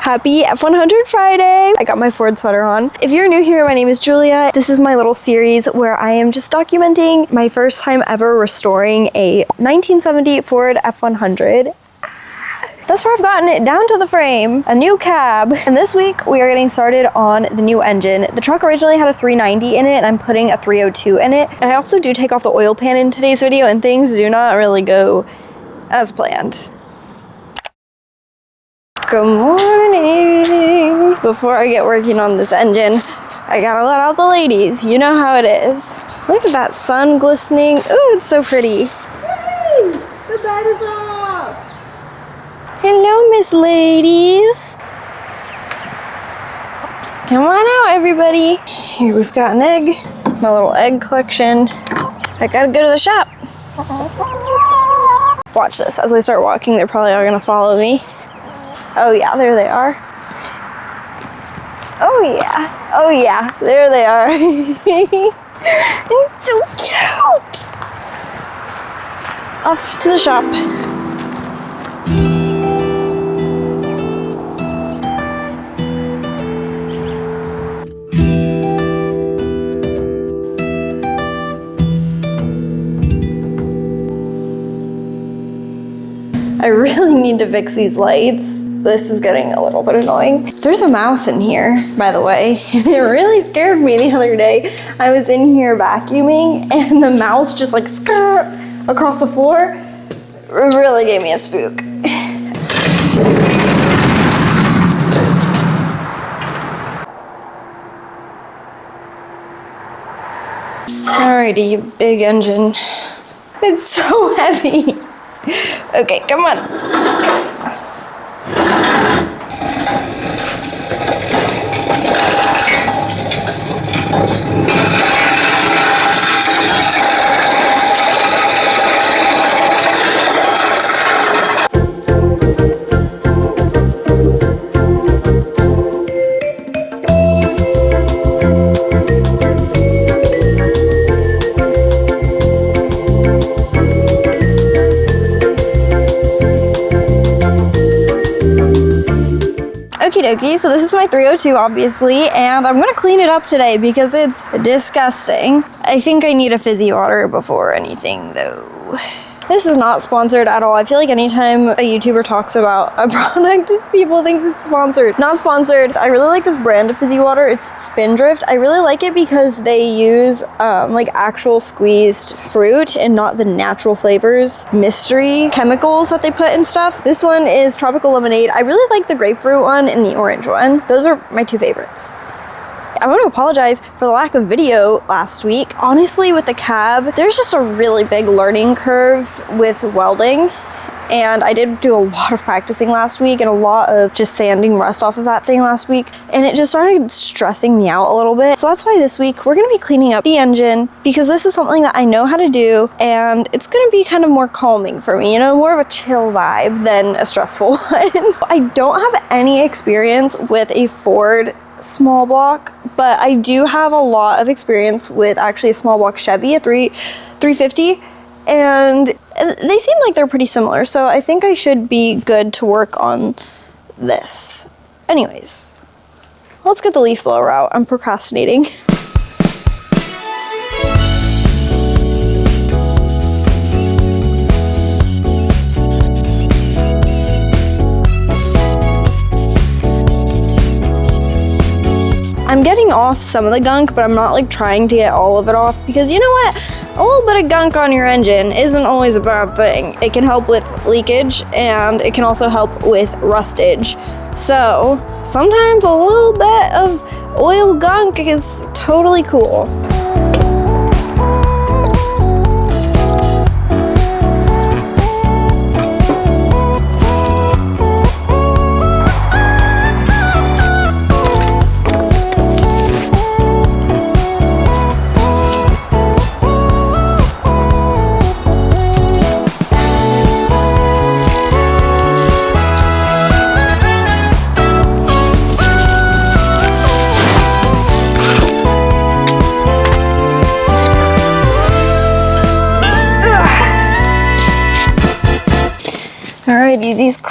Happy F100 Friday! I got my Ford sweater on. If you're new here, my name is Julia. This is my little series where I am just documenting my first time ever restoring a 1970 Ford F100. Thus far I've gotten it down to the frame, a new cab, and this week we are getting started on the new engine. The truck originally had a 390 in it and I'm putting a 302 in it. And I also do take off the oil pan in today's video and things do not really go as planned. Good morning! Before I get working on this engine, I gotta let out the ladies. You know how it is. Look at that sun glistening. Ooh, it's so pretty. Hey! The bed is off! Hello, Miss Ladies. Come on out, everybody. Here we've got an egg. My little egg collection. I gotta go to the shop. Watch this. As I start walking, they're probably all gonna follow me. Oh yeah, there they are. Oh yeah. Oh yeah, there they are. It's so cute. Off to the shop. I really need to fix these lights. This is getting a little bit annoying. There's a mouse in here, by the way, and it really scared me the other day. I was in here vacuuming and the mouse just like skirt across the floor. It really gave me a spook. Alrighty, you big engine. It's so heavy. Okay, come on. Okie dokie, so this is my 302 obviously, and I'm gonna clean it up today because it's disgusting. I think I need a fizzy water before anything though. This is not sponsored at all. I feel like anytime a YouTuber talks about a product, people think it's sponsored. Not sponsored. I really like this brand of fizzy water. It's Spindrift. I really like it because they use like actual squeezed fruit and not the natural flavors, mystery chemicals that they put in stuff. This one is tropical lemonade. I really like the grapefruit one and the orange one. Those are my two favorites. I want to apologize for the lack of video last week. Honestly, with the cab, there's just a really big learning curve with welding. And I did do a lot of practicing last week and a lot of just sanding rust off of that thing last week. And it just started stressing me out a little bit. So that's why this week we're going to be cleaning up the engine because this is something that I know how to do. And it's going to be kind of more calming for me, you know, more of a chill vibe than a stressful one. I don't have any experience with a Ford small block, but I do have a lot of experience with actually a small block Chevy, a 350, and they seem like they're pretty similar, so I think I should be good to work on this. Anyways, let's get the leaf blower out. I'm procrastinating. I'm getting off some of the gunk, but I'm not like trying to get all of it off because you know what? A little bit of gunk on your engine isn't always a bad thing. It can help with leakage and it can also help with rustage. So sometimes a little bit of oil gunk is totally cool.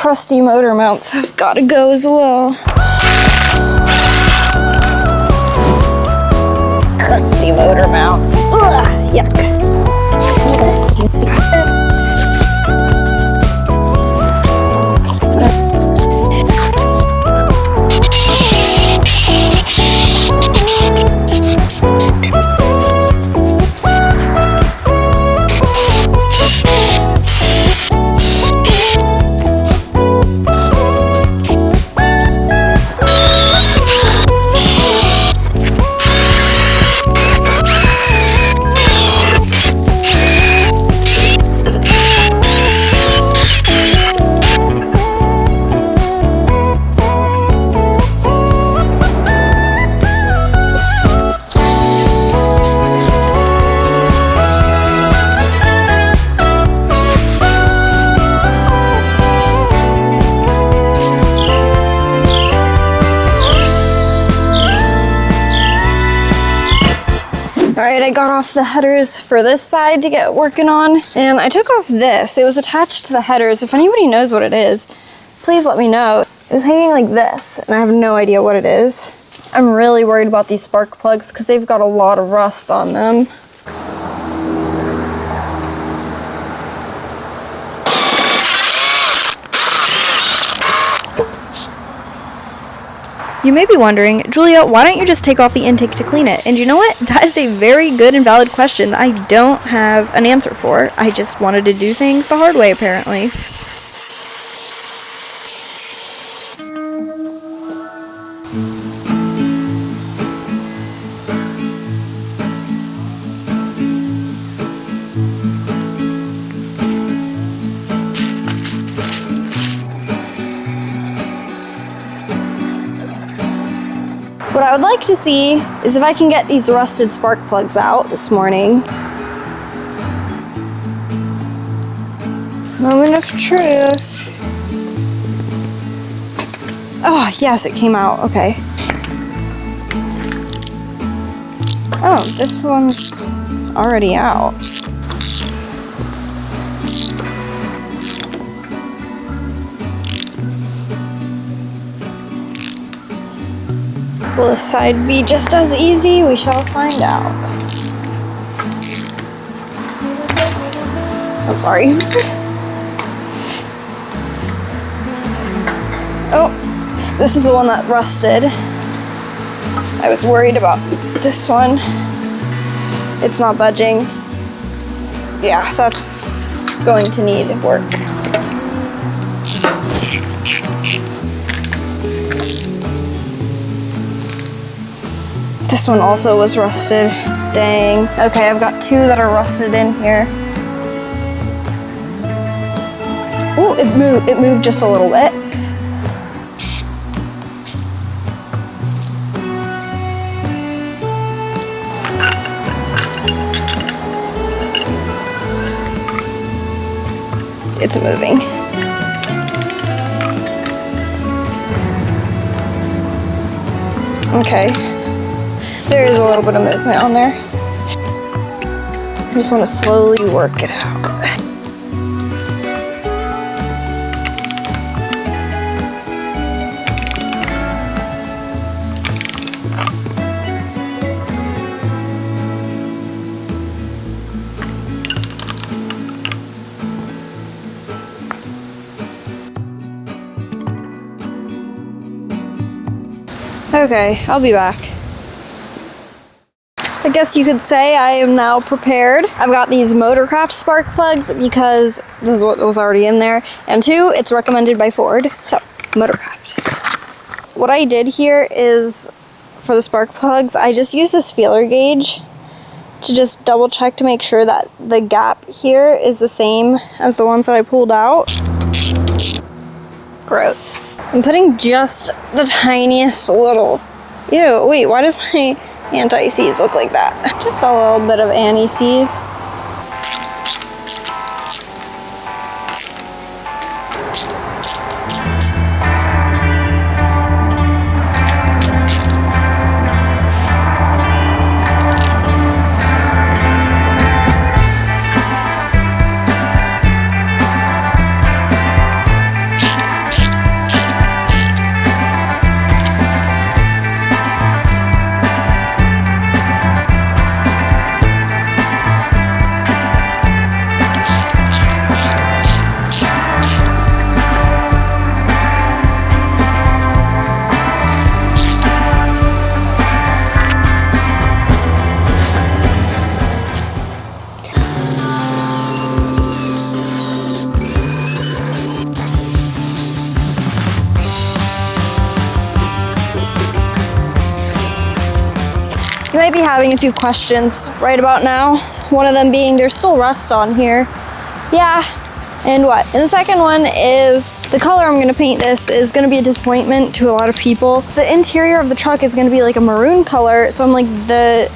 crusty motor mounts have got to go as well. Crusty motor mounts. Ugh, yuck. Alright, I got off the headers for this side to get working on, and I took off this. It was attached to the headers. If anybody knows what it is, please let me know. It was hanging like this, and I have no idea what it is. I'm really worried about these spark plugs because they've got a lot of rust on them. You may be wondering, Julia, why don't you just take off the intake to clean it? And you know what? That is a very good and valid question that I don't have an answer for. I just wanted to do things the hard way, apparently. What I would like to see is if I can get these rusted spark plugs out this morning. Moment of truth. Oh, yes, it came out. Okay. Oh, this one's already out. Will this side be just as easy? We shall find out. I'm sorry. Oh, this is the one that rusted. I was worried about this one. It's not budging. Yeah, that's going to need work. This one also was rusted. Dang. Okay, I've got two that are rusted in here. Oh, it moved just a little bit. It's moving. Okay. There is a little bit of movement on there. I just want to slowly work it out. Okay, I'll be back. I guess you could say I am now prepared. I've got these Motorcraft spark plugs because this is what was already in there. And two, it's recommended by Ford. So, Motorcraft. What I did here is, for the spark plugs, I just used this feeler gauge to just double check to make sure that the gap here is the same as the ones that I pulled out. Gross. I'm putting just the tiniest little... Ew, wait, why does my anti-seize look like that? Just a little bit of anti-seize. You might be having a few questions right about now. One of them being there's still rust on here. Yeah, and what? And the second one is the color I'm gonna paint this is gonna be a disappointment to a lot of people. The interior of the truck is gonna be like a maroon color, so I'm like, the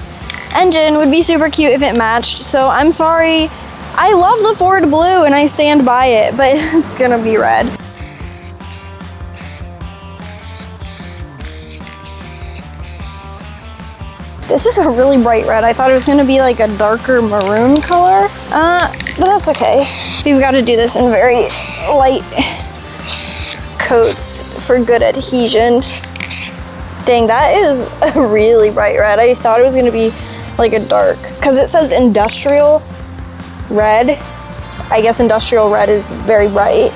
engine would be super cute if it matched, so I'm sorry. I love the Ford blue and I stand by it, but it's gonna be red. This is a really bright red. I thought it was gonna be like a darker maroon color, but that's okay. We've got to do this in very light coats for good adhesion. Dang, that is a really bright red. I thought it was gonna be like a dark, because it says industrial red. I guess industrial red is very bright.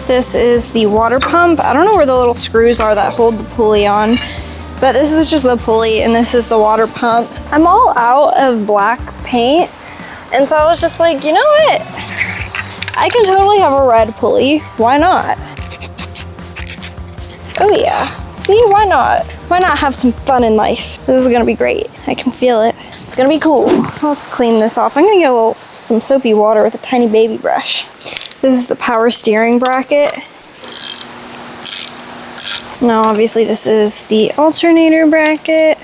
This is the water pump. I don't know where the little screws are that hold the pulley on, but this is just the pulley and this is the water pump. I'm all out of black paint, and so I was just like, you know what? I can totally have a red pulley. Why not? Oh yeah. See, why not? Why not have some fun in life? This is gonna be great. I can feel it. It's gonna be cool. Let's clean this off. I'm gonna get some soapy water with a tiny baby brush. This is the power steering bracket. Now, obviously, this is the alternator bracket.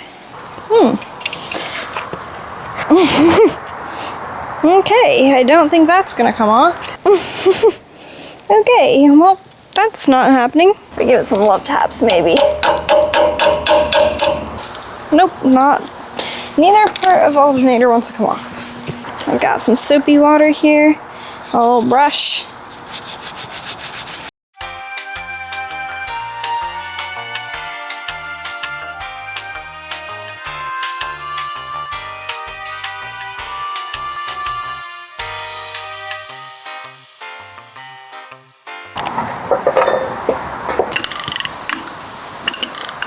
Okay, I don't think that's gonna come off. Okay, well, that's not happening. I give it some love taps, maybe. Nope, not. Neither part of the alternator wants to come off. I've got some soapy water here, a little brush.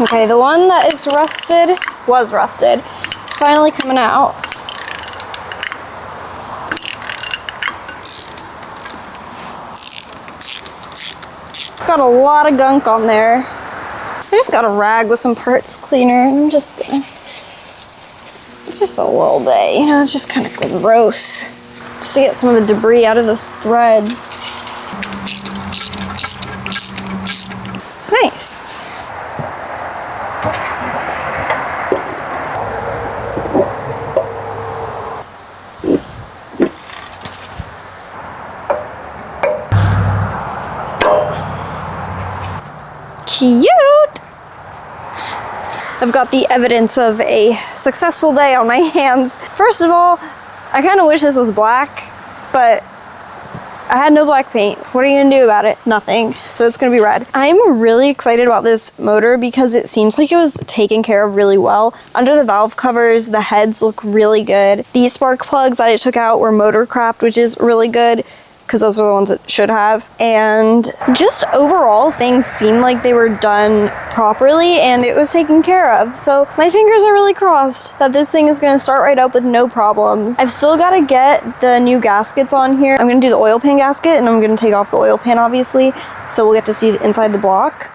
Okay, the one that is was rusted. It's finally coming out. It's got a lot of gunk on there. I just got a rag with some parts cleaner, and I'm just gonna, just a little bit, you know, it's just kind of gross. Just to get some of the debris out of those threads. Nice. Cute! I've got the evidence of a successful day on my hands. First of all, I kind of wish this was black, but I had no black paint. What are you gonna do about it? Nothing. So it's gonna be red. I'm really excited about this motor because it seems like it was taken care of really well. Under the valve covers, the heads look really good. These spark plugs that I took out were Motorcraft, which is really good, because those are the ones it should have. And just overall, things seem like they were done properly and it was taken care of. So my fingers are really crossed that this thing is gonna start right up with no problems. I've still gotta get the new gaskets on here. I'm gonna do the oil pan gasket and I'm gonna take off the oil pan, obviously. So we'll get to see inside the block.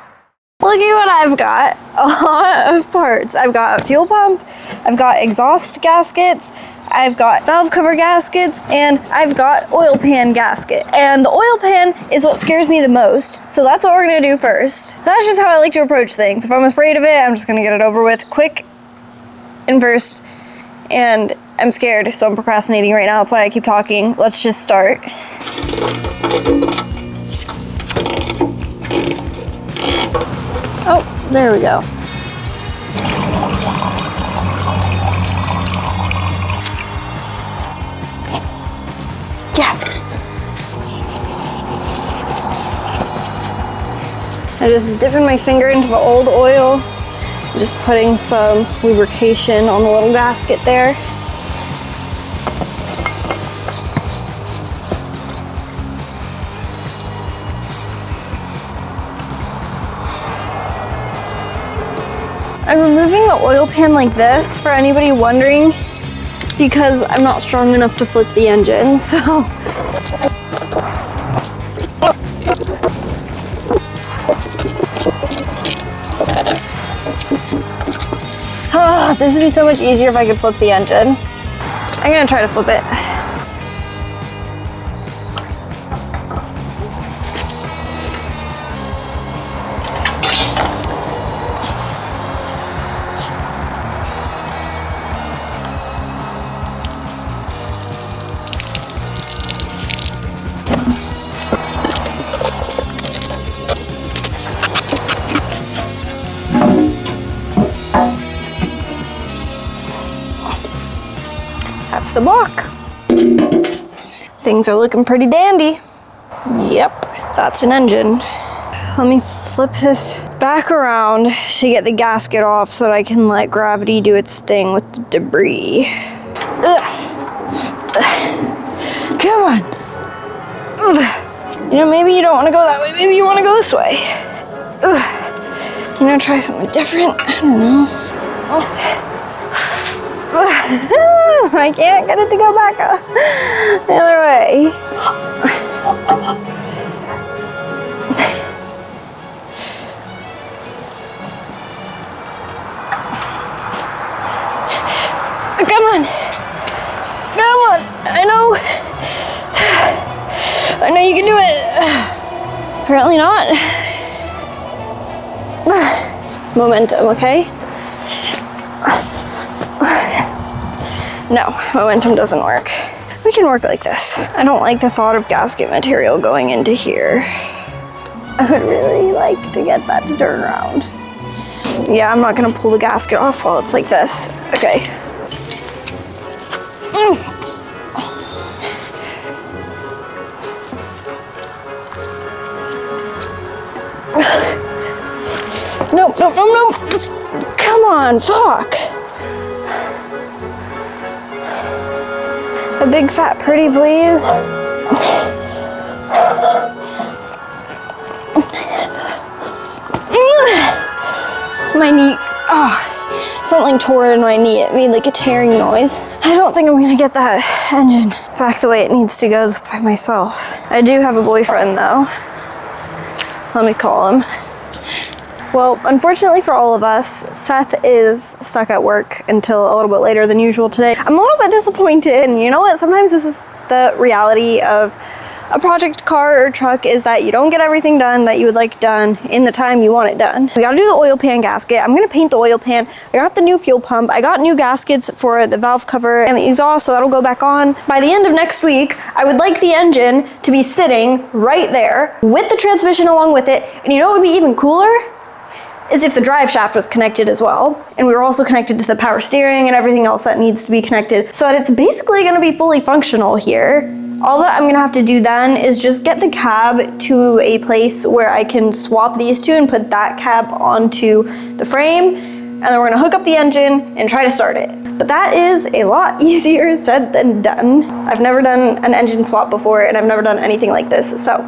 Look at what I've got. A lot of parts. I've got a fuel pump, I've got exhaust gaskets, I've got valve cover gaskets, and I've got oil pan gasket. And the oil pan is what scares me the most. So that's what we're gonna do first. That's just how I like to approach things. If I'm afraid of it, I'm just gonna get it over with quick and first. And I'm scared, so I'm procrastinating right now. That's why I keep talking. Let's just start. Oh, there we go. Yes! I'm just dipping my finger into the old oil, just putting some lubrication on the little gasket there. I'm removing the oil pan like this for anybody wondering, because I'm not strong enough to flip the engine, so. Oh, this would be so much easier if I could flip the engine. I'm gonna try to flip it. That's the block. Things are looking pretty dandy. Yep, that's an engine. Let me flip this back around to get the gasket off so that I can let gravity do its thing with the debris. Ugh. Come on. Ugh. You know, maybe you don't want to go that way. Maybe you want to go this way. Ugh. You know, try something different. I don't know. I can't get it to go back the other way. Come on. Come on. I know you can do it. Apparently not. Momentum, okay? No, momentum doesn't work. We can work like this. I don't like the thought of gasket material going into here. I would really like to get that to turn around. Yeah, I'm not gonna pull the gasket off while it's like this. Okay. Nope. Just, come on, fuck. A big fat pretty, please. My knee, something tore in my knee. It made like a tearing noise. I don't think I'm gonna get that engine back the way it needs to go by myself. I do have a boyfriend though. Let me call him. Well, unfortunately for all of us, Seth is stuck at work until a little bit later than usual today. I'm a little bit disappointed, and you know what? Sometimes this is the reality of a project car or truck, is that you don't get everything done that you would like done in the time you want it done. We gotta do the oil pan gasket. I'm gonna paint the oil pan. I got the new fuel pump. I got new gaskets for the valve cover and the exhaust, so that'll go back on. By the end of next week, I would like the engine to be sitting right there with the transmission along with it. And you know what would be even cooler? Is if the drive shaft was connected as well, and we were also connected to the power steering and everything else that needs to be connected, so that it's basically going to be fully functional here. All that I'm going to have to do then is just get the cab to a place where I can swap these two and put that cab onto the frame, and then we're going to hook up the engine and try to start it. But that is a lot easier said than done. I've never done an engine swap before, and I've never done anything like this, so